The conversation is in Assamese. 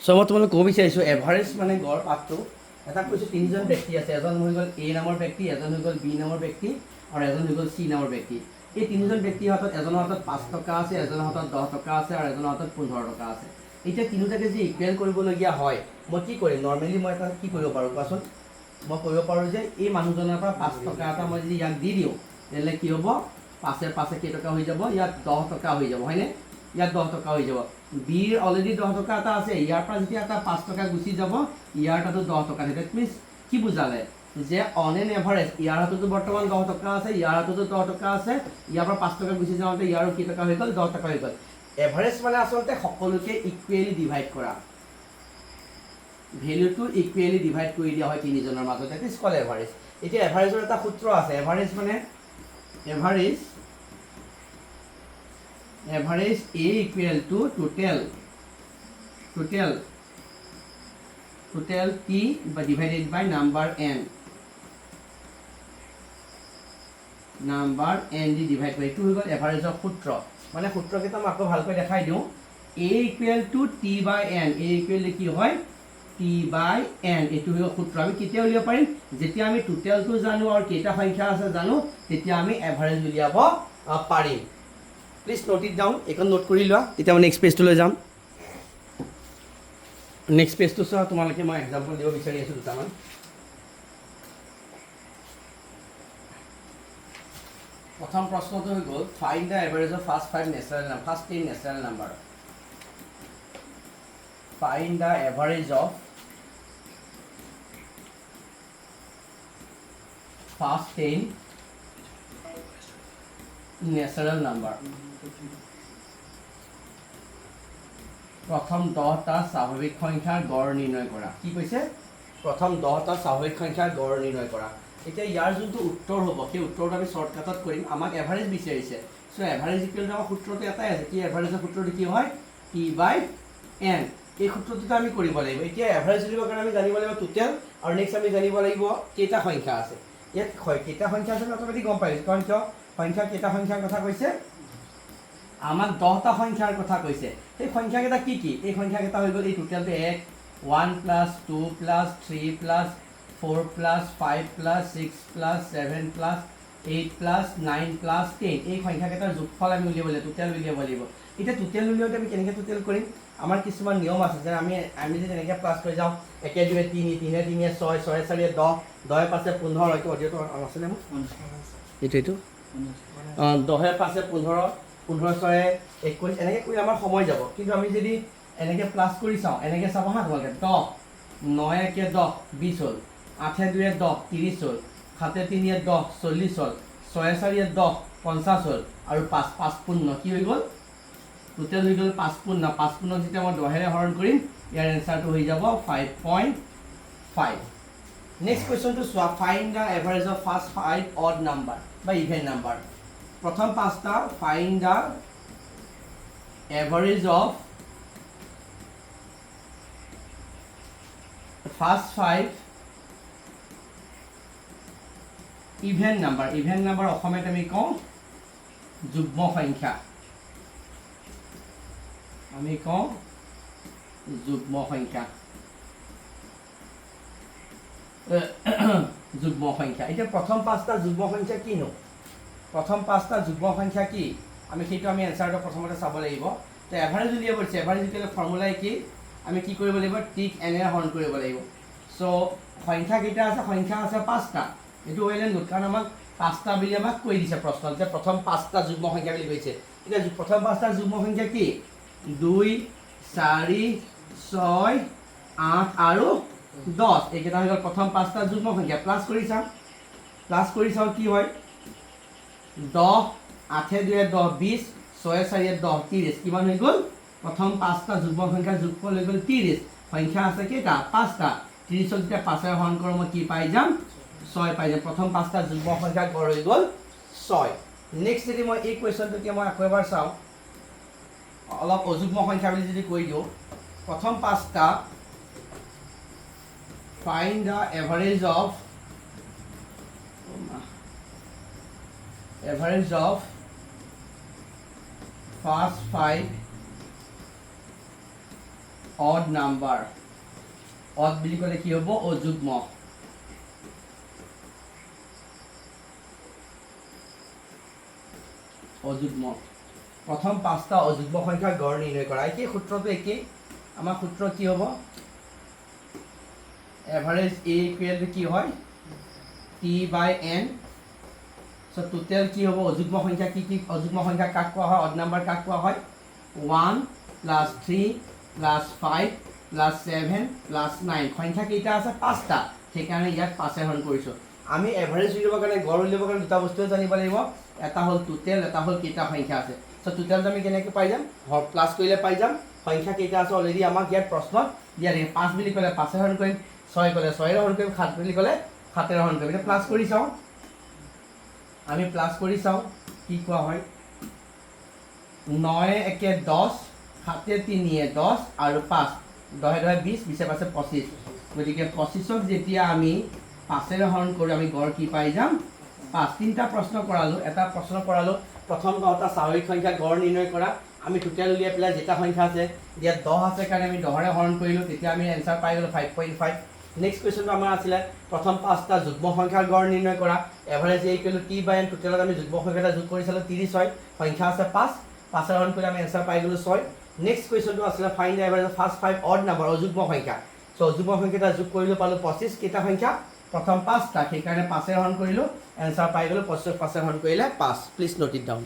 সো মই তোমালোক ক'ব বিচাৰিছোঁ এভাৰেজ মানে গড় পাতটো এটা কৈছোঁ তিনিজন ব্যক্তি আছে, এজন হৈ গ'ল এ নামৰ ব্যক্তি, এজন হৈ গ'ল বি নামৰ ব্যক্তি আৰু এজন হৈ গ'ল চি নামৰ ব্যক্তি। এই তিনিজন ব্যক্তিৰ হাতত এজনৰ হাতত 5 টকা আছে, এজনৰ হাতত 10 টকা আছে আৰু এজনৰ হাতত 15 টকা আছে। এতিয়া তিনিওটাকে যে ইকুৱেল কৰিবলগীয়া হয়, মই কি কৰিম? নৰ্মেলি মই এটা কি কৰিব পাৰোঁ কোৱাচোন? মই কৰিব পাৰোঁ যে এই মানুহজনৰ পৰা 5 টকা এটা মই যদি ইয়াক দি দিওঁ, তেনেহ'লে কি হ'ব? 5 5 কেই টকা হৈ যাব? ইয়াত 10 টকা হৈ যাব, হয়নে? ইয়াত 10 টকা হৈ যাব। বিৰ অলৰেডি 10 টকা এটা আছে, ইয়াৰ পৰা যেতিয়া এটা 5 টকা গুচি যাব, ইয়াৰ তাতো 10 টকা আছে। ডেট মিনছ কি বুজালে? যে অন এন এভাৰেজ ইয়াৰ হাততো বৰ্তমান 10 টকা আছে, ইয়াৰ হাততো 10 টকা আছে, ইয়াৰ পৰা 5 টকা গুচি যাওঁতে ইয়াৰো কি টকা হৈ গ'ল? 10 টকা হৈ গ'ল। এভাৰেজ মানে আচলতে সকলোকে ইকুৱেলি ডিভাইড কৰা, ভেলুটো ইকুৱেলি ডিভাইড কৰি দিয়া হয় তিনিজনৰ মাজত, ডেট ইজ কল্ড এভাৰেজ। এতিয়া এভাৰেজৰ এটা সূত্ৰ আছে, এভাৰেজ মানে এভাৰেজ এ equal to total T divided by number N দি ডিভাইড কৰি, এইটো হৈ গ'ল এভাৰেজৰ সূত্ৰ। মানে সূত্ৰকেইটা মই আকৌ ভালকৈ দেখাই দিওঁ। A equal to T by N, a equal কি হয়? টি বাই এন, এইটো হৈ গ'ল সূত্ৰ। আমি কেতিয়া উলিয়াব পাৰিম? যেতিয়া আমি টোটেলটো জানো আৰু কেইটা সংখ্যা আছে জানো, তেতিয়া আমি এভাৰেজ উলিয়াব পাৰিম। প্লিজ নোট ইট ডাউন, এইখন নোট কৰি লোৱা, তেতিয়া মই নেক্সট পেজটোলৈ যাম। নেক্সট পেজটো চোৱা, তোমালোকে মই এক্সাম্পল দিব বিচাৰি আছোঁ দুটামান। প্ৰথম প্ৰশ্নটো হৈ গ'ল find the average of first 10 natural number. Find the average of first 10 natural number. প্ৰথম 10টা স্বাভাৱিক সংখ্যাৰ গড় নিৰ্ণয় কৰা। কি কৈছে? প্ৰথম 10টা স্বাভাৱিক সংখ্যাৰ গড় নিৰ্ণয় কৰা। এতিয়া ইয়াৰ যোনটো উত্তৰ হ'ব, সেই উত্তৰটো আমি শ্বৰ্টকাটত কৰিম। আমাক এভাৰেজ বিচাৰিছে, চ' এভাৰেজ ইকুৱেল টু আমাৰ সূত্ৰটো এটাই আছে। কি এভাৰেজৰ সূত্ৰটো কি হয়? T by N. এই সূত্ৰটোতে আমি কৰিব লাগিব। এতিয়া এভাৰেজ উলিয়াবৰ কাৰণে আমি জানিব লাগিব টোটেল, আৰু নেক্সট আমি জানিব লাগিব কেইটা সংখ্যা আছে। ইয়াত কেইটা সংখ্যা আছে অট'মেটিক গম পাইছোঁ, কাৰণ কিয় সংখ্যা কেইটা সংখ্যাৰ কথা কৈছে? আমাক 10টা সংখ্যাৰ কথা কৈছে। সেই সংখ্যাকেইটা কি কি? এই সংখ্যাকেইটা হৈ গ'ল এই টোটেলটো 1 + 2 + 3 + 4 + 5 + 6 + 7 + 8 + 9 + 10। এই সংখ্যাকেইটাৰ যোগফল আমি উলিয়াব লাগিব, টোটেল উলিয়াব লাগিব। এতিয়া টোটেল উলিয়াওঁতে আমি কেনেকৈ টোটেল কৰিম? আমাৰ কিছুমান নিয়ম আছে, যে আমি যদি এনেকৈ প্লাছ কৰি যাওঁ, 1 × 2 = 3, 3 × 3 = 6, 6 × 4 = 10, 10 × 5 = 15। এইটো অডিঅ'টো আছেনে মোৰ? এইটো 10 × 5 = 15, 15 × 6 = 21, এনেকৈ কৰি আমাৰ সময় যাব। কিন্তু আমি যদি এনেকৈ প্লাছ কৰি চাওঁ, এনেকৈ চাব হা তোমালোকে, 10, 9 × 1 = 10, 20 হ'ল, 8 × 2 = 10, 30 হ'ল, 7 × 3 = 10, 40 হ'ল, 6 × 4 = 10, 50 হ'ল, আৰু 5 পূৰ্ণ কি হৈ গ'ল? টোটেল হৈ গ'ল 5 পূৰ্ণ। 5 পূৰ্ণক যেতিয়া মই 10ৰে হৰণ কৰিম, ইয়াৰ এনচাৰটো হৈ যাব 5.5। নেক্সট কুৱেশ্যনটো চোৱা, find the average of first 5 odd number বা ইভেন নাম্বাৰ। প্ৰথম 5টা find the average of first 5 even number. Even number অসমীয়াত আমি কওঁ যুগ্ম সংখ্যা। আমি কওঁ যুগ্ম সংখ্যা। যুগ্ম সংখ্যা। এতিয়া প্ৰথম 5টা যুগ্ম সংখ্যা কিনো? প্ৰথম 5টা যুগ্ম সংখ্যা কি? আমি সেইটো এনচাৰটো প্ৰথমতে চাব লাগিব। তো এভাৰেজ উলিয়াব দিছে, এভাৰেজ উলিয়ালে ফৰ্মুলাই কি? আমি কি কৰিব লাগিব? টিক এনে হৰণ কৰিব লাগিব। চ' সংখ্যা কেইটা আছে? সংখ্যা আছে 5টা। এইটো হ'লে নোট, কাৰণ আমাক 5টা বুলি আমাক কৈ দিছে প্ৰশ্নত, যে প্ৰথম 5টা যুগ্ম সংখ্যা বুলি কৈছে। এতিয়া প্ৰথম 5টা যুগ্ম সংখ্যা কি? 2, 4, 6, 8 আৰু 10। এইকেইটা হৈ গ'ল প্ৰথম 5টা যুগ্ম সংখ্যা। প্লাছ কৰি চাওঁ কি হয়? 10, 8 × 2 = 10, 20, 6 × 4 = 10, 30। কিমান হৈ গ'ল? প্ৰথম 5টা যুগ্ম সংখ্যাৰ যোগফল হৈ গ'ল 30। সংখ্যা আছে কেইটা? 5টা। 30ক যেতিয়া 5ৰে হৰণ কৰোঁ, মই কি পাই যাম? 6 পাই যাম। প্ৰথম 5টা যুগ্ম সংখ্যাৰ গড় হৈ গ'ল 6। নেক্সট যদি মই এই কুৱেশ্যনটোকে মই আকৌ এবাৰ চাওঁ, অলপ অযুগ্ম সংখ্যা বুলি যদি কৈ দিওঁ, প্ৰথম 5টা find the average of first 5 odd number odd বুলি ক'লে কি হ'ব অযুগ্ম অযুগ্ম প্ৰথম পাঁচটা অযুগ্ম সংখ্যাৰ গড় নিৰ্ণয় কৰা একেই সূত্ৰটো একেই আমাৰ সূত্ৰ কি হ'ব এভাৰেজ a ইকুৱেল টু কি হয় t/n সো টোটাল কি হ'ব অযুগ্ম সংখ্যা কি কি অযুগ্ম সংখ্যা কাক কোৱা হয় অড নাম্বাৰ কাক কোৱা হয় 1 + 3 + 5 + 7 + 9 সংখ্যা কেইটা আছে পাঁচটা সেইকাৰণে ইয়াত 5 এ হৰণ কৰিছো আমি এভাৰেজ উলিয়াবৰ কাৰণে গড় উলিয়াবৰ কাৰণে দুটা বস্তু জানিব লাগিব এটা হ'ল টোটাল এটা হ'ল কেইটা সংখ্যা আছে সো টোটালটো আমি কেনেকৈ পাই যাম প্লাস কৰিলে পাই যাম সংখ্যা কেইটা আছে অলৰেডি আমাক ইয়াত প্ৰশ্নত দিয়া আছে 5 বুলি ক'লে 5 এ হৰণ কৰিম 6 ক'লে 6 এ হৰণ কৰিম 7 বুলি ক'লে 7 এ হৰণ কৰিম এটা প্লাস কৰি চাওঁ আমি প্লাস কৰি চাওঁ কি কোৱা হয় 9 * 1 = 10 7 * 3 = 10 আৰু 5 10 * 2 20 20 * 5 25 গতিকে 25ক যেতিয়া আমি 5 এৰে হৰণ কৰি আমি গড় কি পাই যাম 5 তিনটা প্ৰশ্ন কৰালো এটা প্ৰশ্ন কৰালো প্ৰথম গড়টা স্বাভাৱিক সংখ্যা গড় নিৰ্ণয় কৰা আমি টোটাল উলিয়াই পেলাই যেটা সংখ্যা আছে ইয়াত 10 আছে কাৰণে আমি 10 ৰে হৰণ কৰিলো তেতিয়া আমি आंसर পাই গলো 5.5 নেক্সট কোৱেশ্চনটো আমাৰ আছিল প্ৰথম পাঁচটা যুগ্ম সংখ্যাৰ গড় নিৰ্ণয় কৰা এভাৰেজ a = t/n টোটালত আমি যুগ্ম সংখ্যাটা যোগ কৰিছিলো 30 হয় সংখ্যা আছে 5 5 ৰে হৰণ কৰি আমি आंसर পাই গলো 6 নেক্সট কোৱেশ্চনটো আছিল find the average of first 5 odd number অযুগ্ম সংখ্যা সো যুগ্ম সংখ্যাটা যোগ কৰিলো পালো 25 কেইটা সংখ্যা প্ৰথম পাঁচটা সেই কাৰণে 5 এ হৰণ কৰিলো आंसर পাই গলো 25 5 এ হৰণ কৰিলে 5 প্লিজ নোট ইট ডাউন